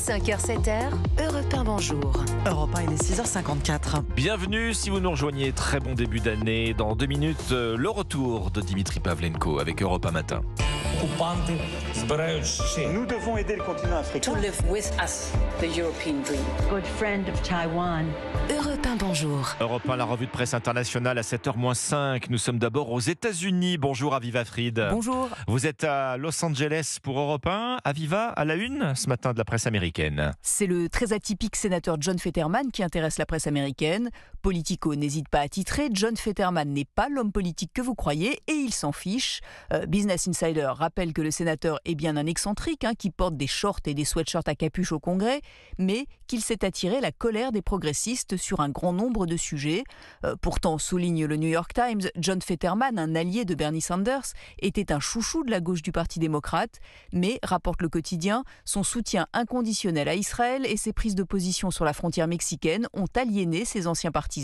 5h, 7h, Europe 1, bonjour. Europe 1, il est 6h54. Bienvenue si vous nous rejoignez, très bon début d'année. Dans 2 minutes, le retour de Dimitri Pavlenko avec Europe 1 matin. Nous devons aider le continent africain. To live with us, the European dream. Good friend of Taiwan. Europe 1, bonjour. Europe 1, la revue de presse internationale à 7h-5. Nous sommes d'abord aux États-Unis. Bonjour Aviva Fried. Bonjour. Vous êtes à Los Angeles pour Europe 1. Aviva, à la une ce matin de la presse américaine. C'est le très atypique sénateur John Fetterman qui intéresse la presse américaine. Politico n'hésite pas à titrer, John Fetterman n'est pas l'homme politique que vous croyez et il s'en fiche. Business Insider rappelle que le sénateur est bien un excentrique qui porte des shorts et des sweatshirts à capuche au Congrès, mais qu'il s'est attiré la colère des progressistes sur un grand nombre de sujets. Pourtant, souligne le New York Times, John Fetterman, un allié de Bernie Sanders, était un chouchou de la gauche du Parti démocrate, mais, rapporte le quotidien, son soutien inconditionnel à Israël et ses prises de position sur la frontière mexicaine ont aliéné ses anciens partisans.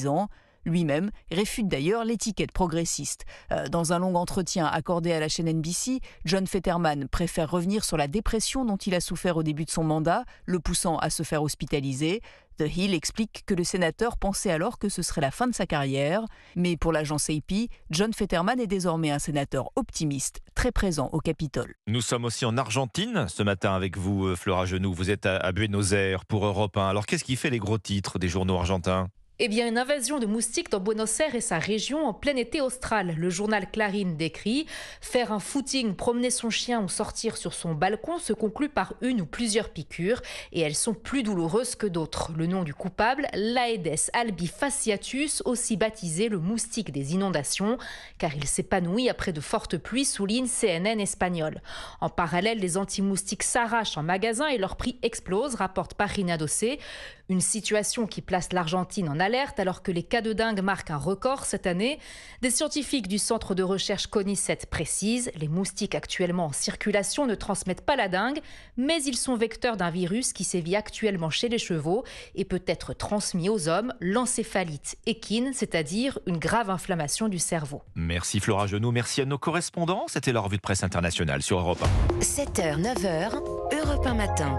Lui-même réfute d'ailleurs l'étiquette progressiste. Dans un long entretien accordé à la chaîne NBC, John Fetterman préfère revenir sur la dépression dont il a souffert au début de son mandat, le poussant à se faire hospitaliser. The Hill explique que le sénateur pensait alors que ce serait la fin de sa carrière. Mais pour l'agence AP, John Fetterman est désormais un sénateur optimiste, très présent au Capitole. Nous sommes aussi en Argentine ce matin avec vous, Flora Genoux. Vous êtes à Buenos Aires pour Europe 1. Alors qu'est-ce qui fait les gros titres des journaux argentins ? Eh bien, une invasion de moustiques dans Buenos Aires et sa région en plein été austral. Le journal Clarín décrit « Faire un footing, promener son chien ou sortir sur son balcon se conclut par une ou plusieurs piqûres et elles sont plus douloureuses que d'autres. Le nom du coupable, l'Aedes albifasciatus, aussi baptisé le moustique des inondations, car il s'épanouit après de fortes pluies, souligne CNN espagnol. En parallèle, les anti-moustiques s'arrachent en magasin et leur prix explose, rapporte Página 12. Une situation qui place l'Argentine en alerte alors que les cas de dengue marquent un record cette année. Des scientifiques du centre de recherche CONICET précisent, les moustiques actuellement en circulation ne transmettent pas la dengue, mais ils sont vecteurs d'un virus qui sévit actuellement chez les chevaux et peut être transmis aux hommes, l'encéphalite équine, c'est-à-dire une grave inflammation du cerveau. Merci Flora Genoux, merci à nos correspondants. C'était la revue de presse internationale sur Europe 1. 7h, 9h, Europe 1 matin.